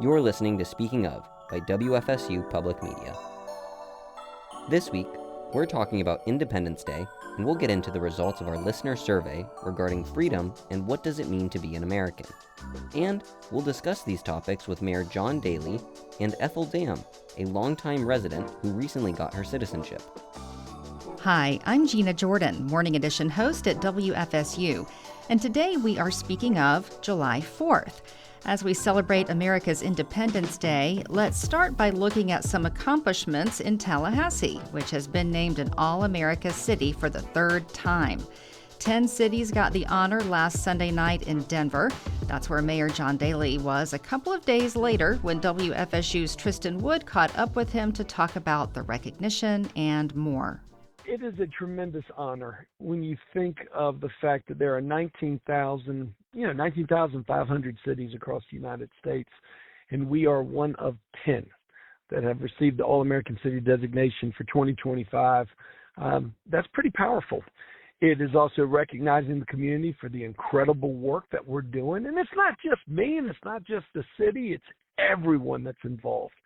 You're listening to Speaking Of by WFSU Public Media. This week, we're talking about Independence Day, and we'll get into the results of our listener survey regarding freedom and what does it mean to be an American. And we'll discuss these topics with Mayor John Dailey and Ethel, a longtime resident who recently got her citizenship. Hi, I'm Gina Jordan, Morning Edition host at WFSU, and today we are speaking of July 4th. As we celebrate America's Independence Day, let's start by looking at some accomplishments in Tallahassee, which has been named an All-America City for the third time. 10 cities got the honor last Sunday night in Denver. That's where Mayor John Dailey was a couple of days later when WFSU's Tristan Wood caught up with him to talk about the recognition and more. It is a tremendous honor when you think of the fact that there are 19,500 cities across the United States, and we are one of 10 that have received the All-American City designation for 2025. That's pretty powerful. It is also recognizing the community for the incredible work that we're doing. And it's not just me, and it's not just the city, it's everyone that's involved.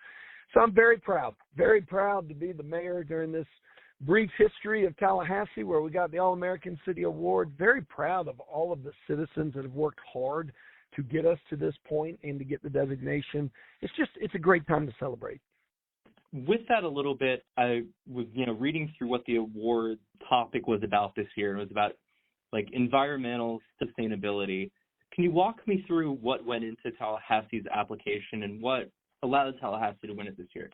So I'm very proud to be the mayor during this brief history of Tallahassee, where we got the All-American City Award. Very proud of all of the citizens that have worked hard to get us to this point and to get the designation. It's a great time to celebrate. With that a little bit, I was reading through what the award topic was about this year. It was about like environmental sustainability. Can you walk me through what went into Tallahassee's application and what allowed Tallahassee to win it this year?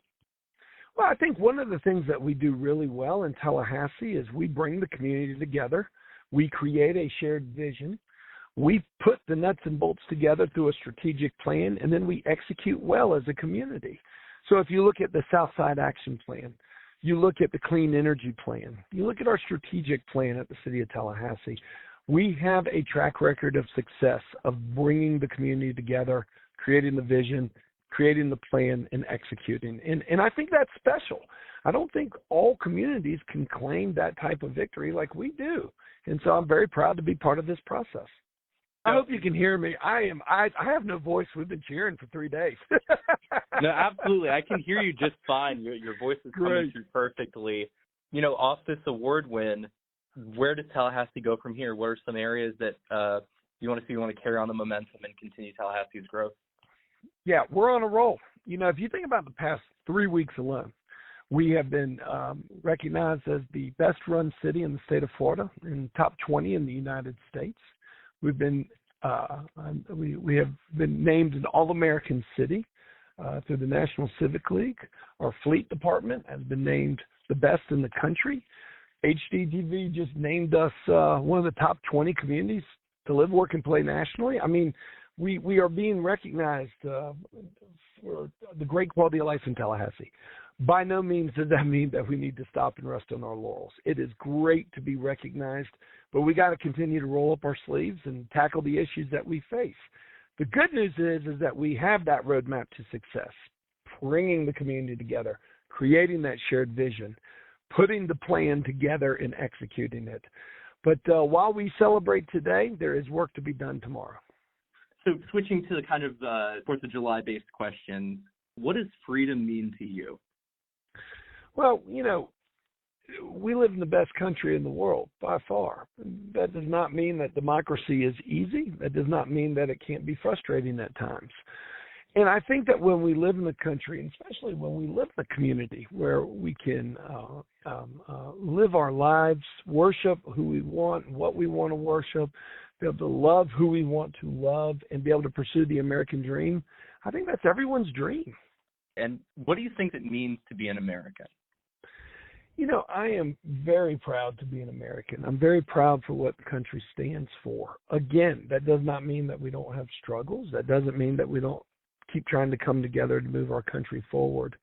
Well, I think one of the things that we do really well in Tallahassee is we bring the community together. We create a shared vision. We put the nuts and bolts together through a strategic plan, and then we execute well as a community. So if you look at the Southside Action Plan, you look at the Clean Energy Plan, you look at our strategic plan at the City of Tallahassee, we have a track record of success of bringing the community together, creating the vision, creating the plan, and executing. And I think that's special. I don't think all communities can claim that type of victory like we do. And so I'm very proud to be part of this process. I hope you can hear me. I have no voice. We've been cheering for 3 days. No, absolutely. I can hear you just fine. Your voice is coming through perfectly. Off this award win, where does Tallahassee go from here? What are some areas that you want to carry on the momentum and continue Tallahassee's growth? Yeah, we're on a roll. If you think about the past 3 weeks alone, we have been recognized as the best run city in the state of Florida, in top 20 in the United States. We've been we have been named an All-American City through the National Civic League. Our fleet department has been named the best in the country. HDTV just named us one of the top 20 communities to live, work, and play nationally. I mean, we are being recognized for the great quality of life in Tallahassee. By no means does that mean that we need to stop and rest on our laurels. It is great to be recognized, but we got to continue to roll up our sleeves and tackle the issues that we face. The good news is that we have that roadmap to success, bringing the community together, creating that shared vision, putting the plan together and executing it. But while we celebrate today, there is work to be done tomorrow. So switching to the kind of 4th of July-based question, what does freedom mean to you? Well, we live in the best country in the world by far. That does not mean that democracy is easy. That does not mean that it can't be frustrating at times. And I think that when we live in the country, and especially when we live in a community where we can live our lives, worship who we want, what we want to worship, be able to love who we want to love, and be able to pursue the American dream, I think that's everyone's dream. And what do you think it means to be an American? I am very proud to be an American. I'm very proud for what the country stands for. Again, that does not mean that we don't have struggles. That doesn't mean that we don't keep trying to come together to move our country forward.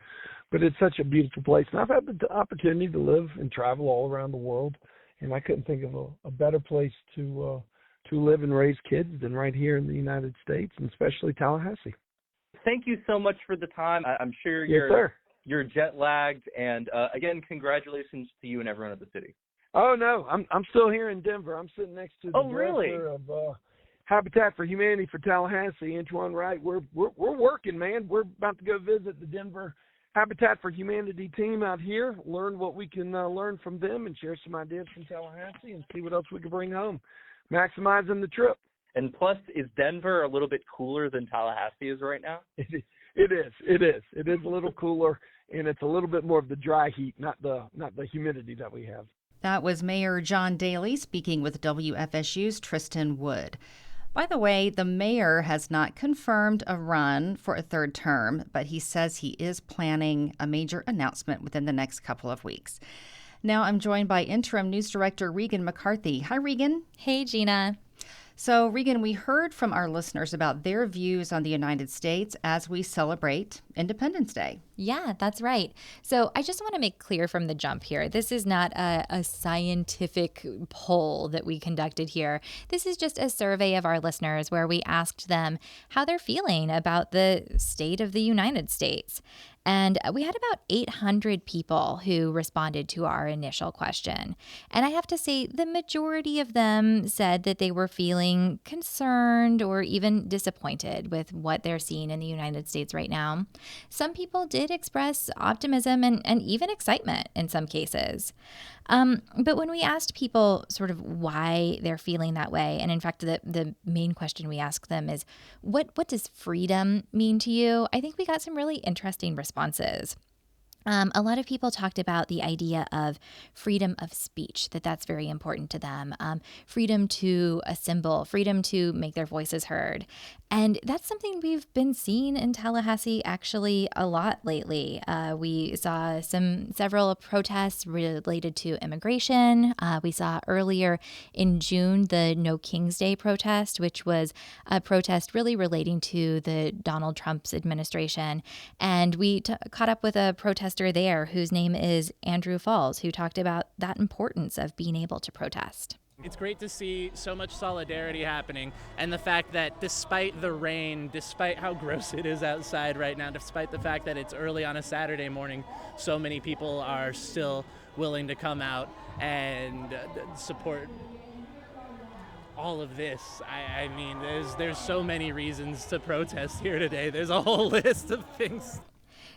But it's such a beautiful place. And I've had the opportunity to live and travel all around the world, and I couldn't think of a better place to live and raise kids than right here in the United States, and especially Tallahassee. Thank you so much for the time. I'm sure you're jet lagged, and again, congratulations to you and everyone at the city. Oh no, I'm still here in Denver. I'm sitting next to the director of Habitat for Humanity for Tallahassee, Antoine Wright. We're working, man. We're about to go visit the Denver Habitat for Humanity team out here, learn what we can learn from them, and share some ideas from Tallahassee, and see what else we can bring home, maximizing the trip. And plus, is Denver a little bit cooler than Tallahassee is right now? It is. It is a little cooler, and it's a little bit more of the dry heat, not the humidity that we have. That was Mayor John Dailey speaking with WFSU's Tristan Wood. By the way, the mayor has not confirmed a run for a third term, but he says he is planning a major announcement within the next couple of weeks. Now I'm joined by Interim News Director Regan McCarthy. Hi, Regan. Hey, Gina. So, Regan, we heard from our listeners about their views on the United States as we celebrate Independence Day. Yeah, that's right. So I just want to make clear from the jump here, this is not a scientific poll that we conducted here. This is just a survey of our listeners where we asked them how they're feeling about the state of the United States. And we had about 800 people who responded to our initial question. And I have to say, the majority of them said that they were feeling concerned or even disappointed with what they're seeing in the United States right now. Some people did express optimism and even excitement in some cases. But when we asked people sort of why they're feeling that way, and in fact, the main question we asked them is, what does freedom mean to you? I think we got some really interesting responses. A lot of people talked about the idea of freedom of speech, that's very important to them, freedom to assemble, freedom to make their voices heard. And that's something we've been seeing in Tallahassee actually a lot lately. We saw several protests related to immigration. We saw earlier in June the No King's Day protest, which was a protest really relating to the Donald Trump's administration. And we caught up with a protester there whose name is Andrew Falls, who talked about that importance of being able to protest. It's great to see so much solidarity happening, and the fact that despite the rain, despite how gross it is outside right now, despite the fact that it's early on a Saturday morning, so many people are still willing to come out and support all of this. I mean, there's so many reasons to protest here today. There's a whole list of things.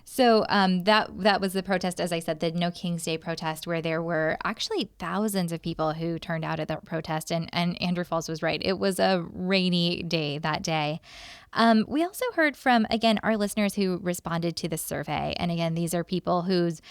So that was the protest, as I said, the No King's Day protest, where there were actually thousands of people who turned out at that protest. And Andrew Falls was right. It was a rainy day that day. We also heard from, again, our listeners who responded to the survey. And again, these are people whose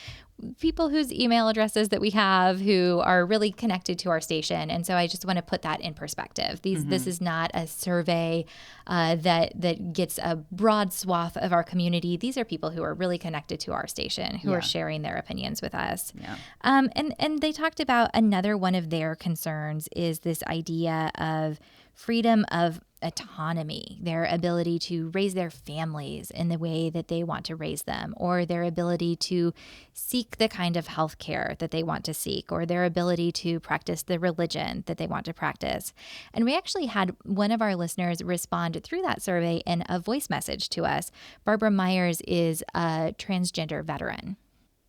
email addresses that we have who are really connected to our station. And so I just want to put that in perspective. This is not a survey that gets a broad swath of our community. These are people who are really connected to our station, who are sharing their opinions with us. Yeah. And they talked about another one of their concerns is this idea of freedom of autonomy, their ability to raise their families in the way that they want to raise them, or their ability to seek the kind of health care that they want to seek, or their ability to practice the religion that they want to practice. And we actually had one of our listeners respond through that survey in a voice message to us. Barbara Myers is a transgender veteran.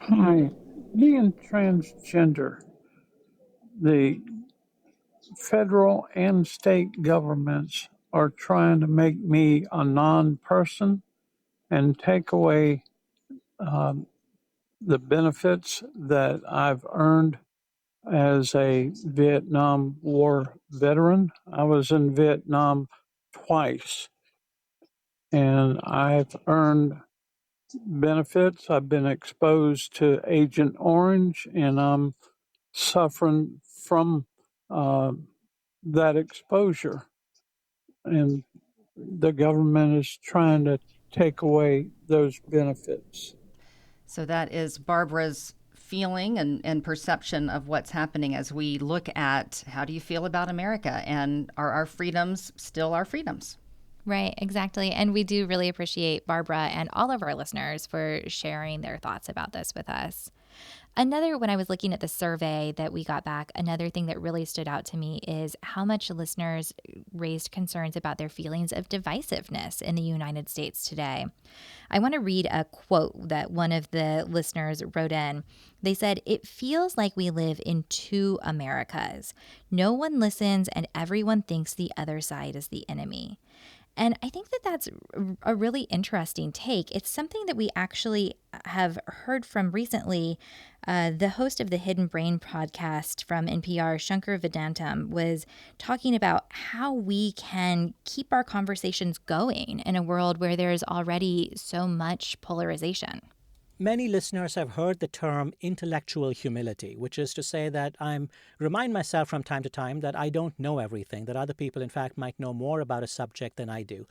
Hi, being transgender, the federal and state governments are trying to make me a non-person and take away the benefits that I've earned as a Vietnam War veteran. I was in Vietnam twice, and I've earned benefits. I've been exposed to Agent Orange, and I'm suffering from that exposure. And the government is trying to take away those benefits. So that is Barbara's feeling and perception of what's happening as we look at how do you feel about America, and are our freedoms still our freedoms? Right, exactly. And we do really appreciate Barbara and all of our listeners for sharing their thoughts about this with us. When I was looking at the survey that we got back, another thing that really stood out to me is how much listeners raised concerns about their feelings of divisiveness in the United States today. I want to read a quote that one of the listeners wrote in. They said, "It feels like we live in two Americas. No one listens and everyone thinks the other side is the enemy." And I think that that's a really interesting take. It's something that we actually have heard from recently. The host of the Hidden Brain podcast from NPR, Shankar Vedantam, was talking about how we can keep our conversations going in a world where there's already so much polarization. Many listeners have heard the term intellectual humility, which is to say that I remind myself from time to time that I don't know everything, that other people, in fact, might know more about a subject than I do.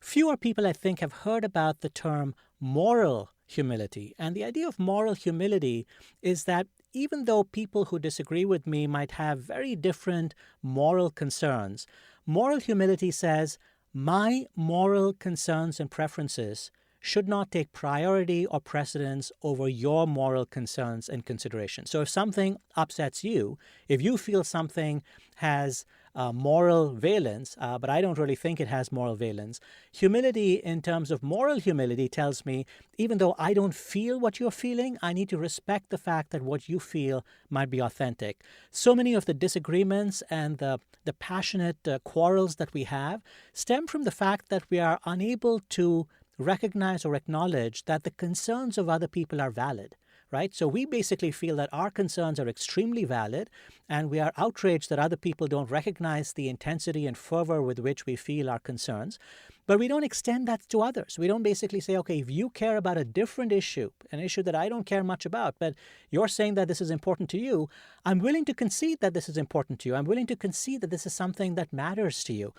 Fewer people, I think, have heard about the term moral humility. And the idea of moral humility is that even though people who disagree with me might have very different moral concerns, moral humility says, my moral concerns and preferences should not take priority or precedence over your moral concerns and considerations. So if something upsets you, if you feel something has moral valence, but I don't really think it has moral valence, humility in terms of moral humility tells me, even though I don't feel what you're feeling, I need to respect the fact that what you feel might be authentic. So many of the disagreements and the passionate quarrels that we have stem from the fact that we are unable to recognize or acknowledge that the concerns of other people are valid, right? So we basically feel that our concerns are extremely valid, and we are outraged that other people don't recognize the intensity and fervor with which we feel our concerns. But we don't extend that to others. We don't basically say, okay, if you care about a different issue, an issue that I don't care much about, but you're saying that this is important to you, I'm willing to concede that this is important to you. I'm willing to concede that this is something that matters to you.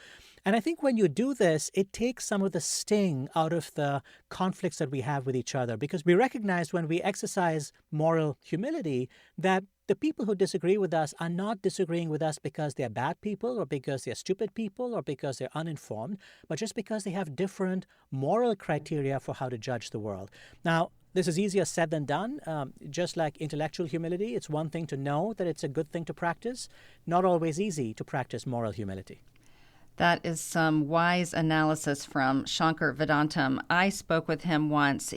And I think when you do this, it takes some of the sting out of the conflicts that we have with each other, because we recognize when we exercise moral humility that the people who disagree with us are not disagreeing with us because they're bad people or because they're stupid people or because they're uninformed, but just because they have different moral criteria for how to judge the world. Now, this is easier said than done. Just like intellectual humility, it's one thing to know that it's a good thing to practice, not always easy to practice moral humility. That is some wise analysis from Shankar Vedantam. I spoke with him once.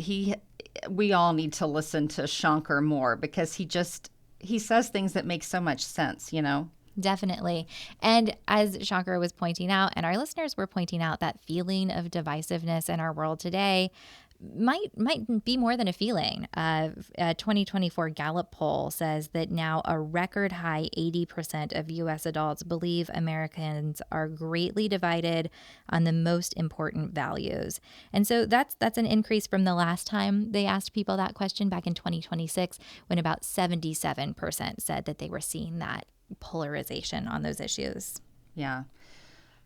We all need to listen to Shankar more because he says things that make so much sense, you know? Definitely. And as Shankar was pointing out, and our listeners were pointing out, that feeling of divisiveness in our world today might be more than a feeling. A 2024 Gallup poll says that now a record high 80% of U.S. adults believe Americans are greatly divided on the most important values. And so that's an increase from the last time they asked people that question back in 2026, when about 77% said that they were seeing that polarization on those issues. Yeah.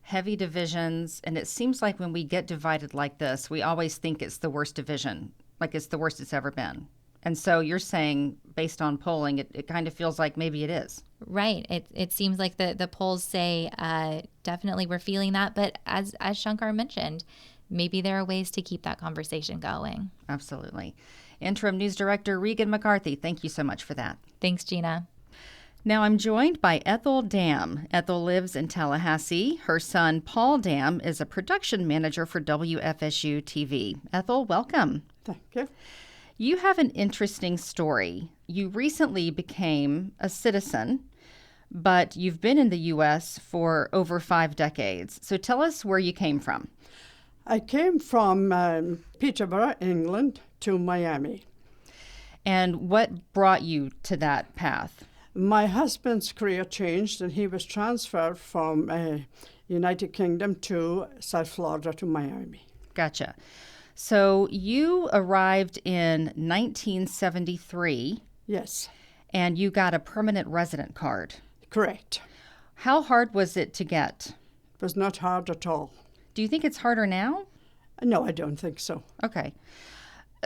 Heavy divisions, and it seems like when we get divided like this, we always think it's the worst division, like it's the worst it's ever been. And so you're saying, based on polling, it kind of feels like maybe it is. Right. It seems like the polls say definitely we're feeling that, but as Shankar mentioned, maybe there are ways to keep that conversation going. Absolutely. Interim News Director Regan McCarthy, thank you so much for that. Thanks, Gina. Now I'm joined by Ethel Dam. Ethel lives in Tallahassee. Her son, Paul Dam, is a production manager for WFSU TV. Ethel, welcome. Thank you. You have an interesting story. You recently became a citizen, but you've been in the U.S. for over 5 decades. So tell us where you came from. I came from Peterborough, England, to Miami. And what brought you to that path? My husband's career changed, and he was transferred from United Kingdom to South Florida to Miami. Gotcha. So you arrived in 1973. Yes. And you got a permanent resident card. Correct. How hard was it to get? It was not hard at all. Do you think it's harder now? No, I don't think so. Okay.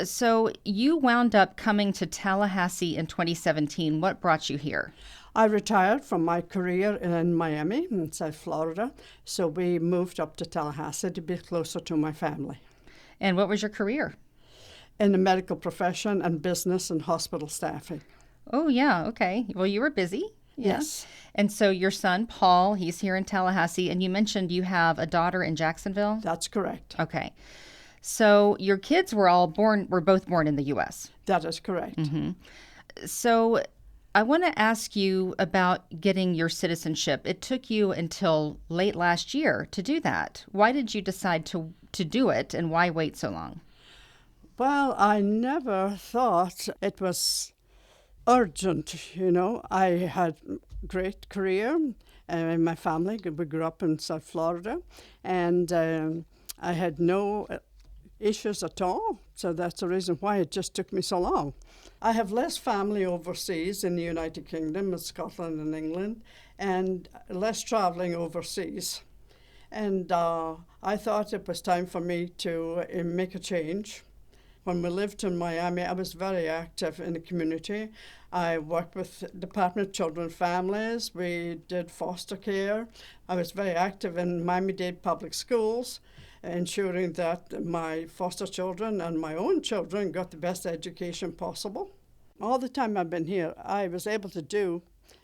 So you wound up coming to Tallahassee in 2017. What brought you here? I retired from my career in Miami, in South Florida, so we moved up to Tallahassee to be closer to my family. And what was your career? In the medical profession and business and hospital staffing. Oh, yeah. Okay. Well, you were busy. Yeah. Yes, And so your son, Paul, he's here in Tallahassee, and you mentioned you have a daughter in Jacksonville? that's correct. Okay. So your kids were both born in the U.S. That is correct. So I want to ask you about getting your citizenship. It took you until late last year to do that. Why did you decide to do it, and why wait so long? Well, I never thought it was urgent, you know. I had great career in my family. We grew up in South Florida, and I had no issues at all. So that's the reason why it just took me so long. I have less family overseas in the United Kingdom, in Scotland and England, and less traveling overseas. And I thought it was time for me to make a change. When we lived in Miami, I was very active in the community. I worked with Department of Children and Families. We did foster care. I was very active in Miami-Dade public schools, ensuring that my foster children and my own children got the best education possible. All the time I've been here, I was able to do,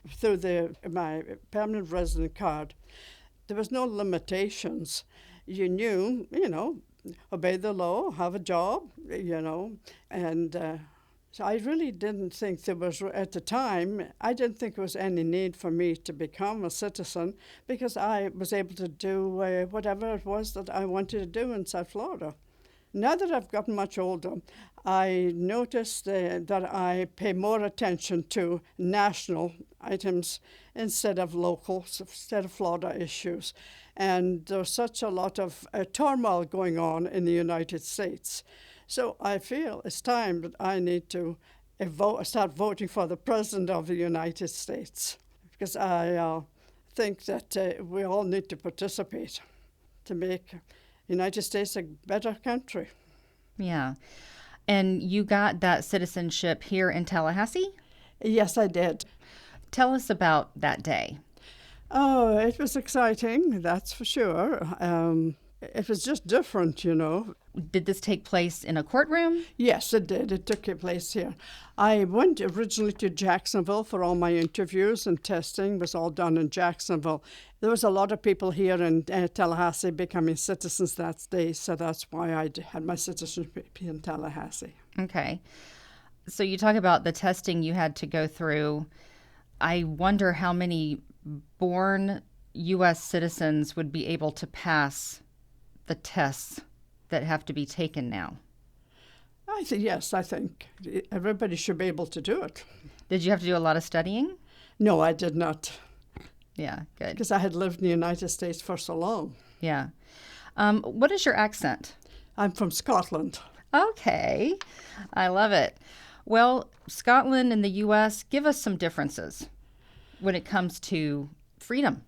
through my permanent resident card, there was no limitations. You knew, obey the law, have a job, and so I really didn't think there was, at the time, I didn't think there was any need for me to become a citizen because I was able to do whatever it was that I wanted to do in South Florida. Now that I've gotten much older, I noticed that I pay more attention to national items instead of local, instead of Florida issues. And there's such a lot of turmoil going on in the United States. So I feel it's time that I need to start voting for the President of the United States, because I think that we all need to participate to make the United States a better country. Yeah. And you got that citizenship here in Tallahassee? Yes, I did. Tell us about that day. Oh, it was exciting, that's for sure. It was just different, Did this take place in a courtroom? Yes, it did. It took place here. I went originally to Jacksonville for all my interviews, and testing was all done in Jacksonville. There was a lot of people here in Tallahassee becoming citizens that day, so that's why I had my citizenship in Tallahassee. Okay. So you talk about the testing you had to go through. I wonder how many born U.S. citizens would be able to pass the tests that have to be taken now. Yes, I think everybody should be able to do it. Did you have to do a lot of studying? No, I did not. Yeah, good. Because I had lived in the United States for so long. Yeah. What is your accent? I'm from Scotland. Okay. I love it. Well, Scotland and the U.S., give us some differences when it comes to freedom.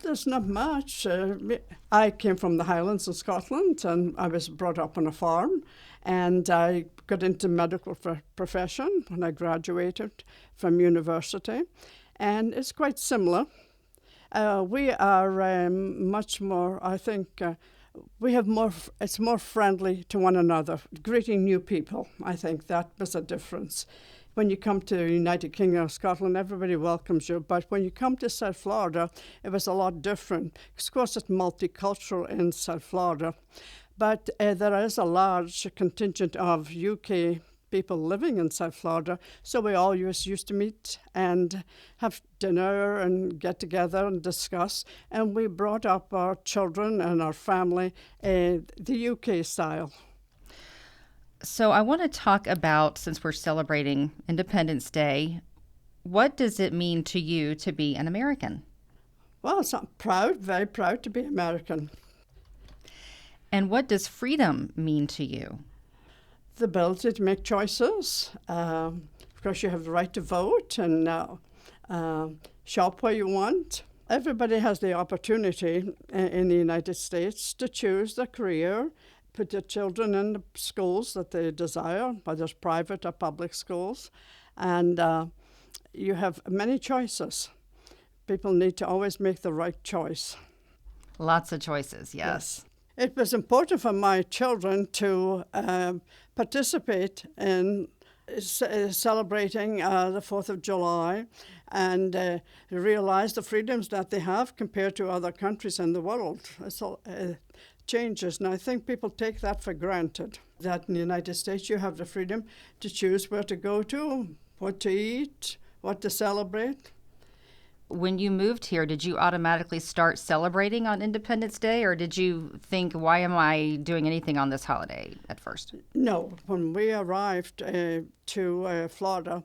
There's not much. I came from the Highlands of Scotland, and I was brought up on a farm, and I got into medical profession when I graduated from university, and it's quite similar. We are much more, I think, it's more friendly to one another, greeting new people. I think that was a difference. When you come to the United Kingdom of Scotland, everybody welcomes you. But when you come to South Florida, it was a lot different. Of course, it's multicultural in South Florida. But there is a large contingent of UK people living in South Florida. So we all used to meet and have dinner and get together and discuss. And we brought up our children and our family the UK style. So I want to talk about, since we're celebrating Independence Day, what does it mean to you to be an American? Well, I'm proud, very proud to be American. And what does freedom mean to you? The ability to make choices. Of course, you have the right to vote and shop where you want. Everybody has the opportunity in the United States to choose their career, put their children in the schools that they desire, whether it's private or public schools. And you have many choices. People need to always make the right choice. Lots of choices, yes. It was important for my children to participate in celebrating the 4th of July and realize the freedoms that they have compared to other countries in the world. It's all, changes, and I think people take that for granted, that in the United States you have the freedom to choose where to go to, what to eat, what to celebrate. When you moved here, did you automatically start celebrating on Independence Day, or did you think, why am I doing anything on this holiday at first? No, when we arrived to Florida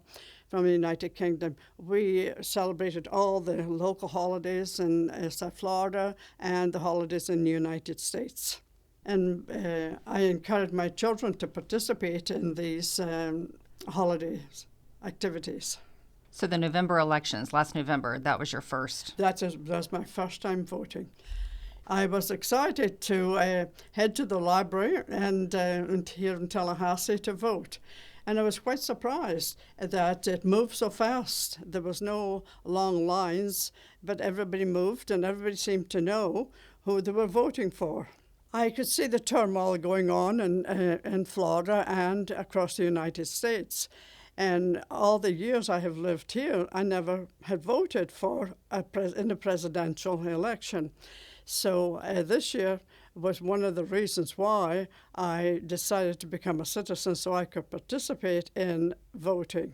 from the United Kingdom, we celebrated all the local holidays in South Florida and the holidays in the United States. And I encouraged my children to participate in these holidays activities. So the November elections, last November, that was your first? That's my first time voting. I was excited to head to the library and here in Tallahassee to vote. And I was quite surprised that it moved so fast. There was no long lines, but everybody moved and everybody seemed to know who they were voting for. I could see the turmoil going on in Florida and across the United States. And all the years I have lived here, I never had voted for in a presidential election. So this year was one of the reasons why I decided to become a citizen, so I could participate in voting.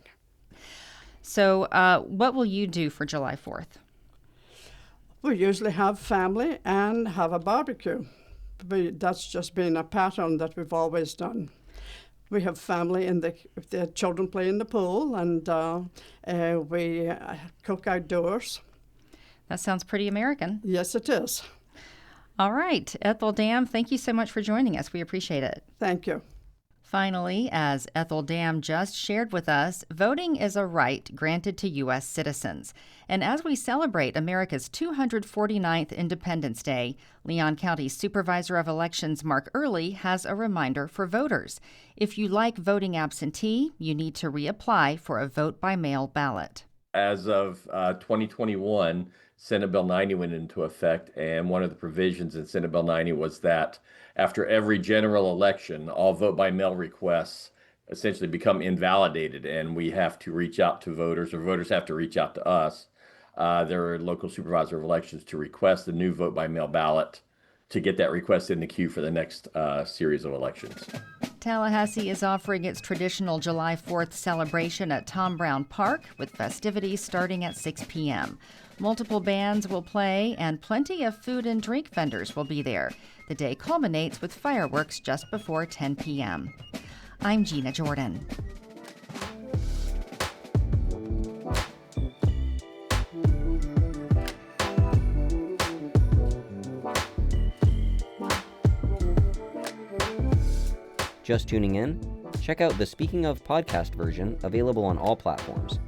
So what will you do for July 4th? We usually have family and have a barbecue. That's just been a pattern that we've always done. We have family and the children play in the pool, and we cook outdoors. That sounds pretty American. Yes, it is. All right. Ethel Dam, thank you so much for joining us. We appreciate it. Thank you. Finally, as Ethel Dam just shared with us, voting is a right granted to U.S. citizens. And as we celebrate America's 249th Independence Day, Leon County Supervisor of Elections Mark Early has a reminder for voters. If you like voting absentee, you need to reapply for a vote-by-mail ballot. As of 2021, Senate Bill 90 went into effect, and one of the provisions in Senate Bill 90 was that after every general election, all vote-by-mail requests essentially become invalidated, and we have to reach out to voters, or voters have to reach out to us, their local supervisor of elections, to request a new vote-by-mail ballot to get that request in the queue for the next series of elections. Tallahassee is offering its traditional July 4th celebration at Tom Brown Park, with festivities starting at 6 p.m. Multiple bands will play, and plenty of food and drink vendors will be there. The day culminates with fireworks just before 10 p.m. I'm Gina Jordan. Just tuning in? Check out the Speaking of podcast version, available on all platforms.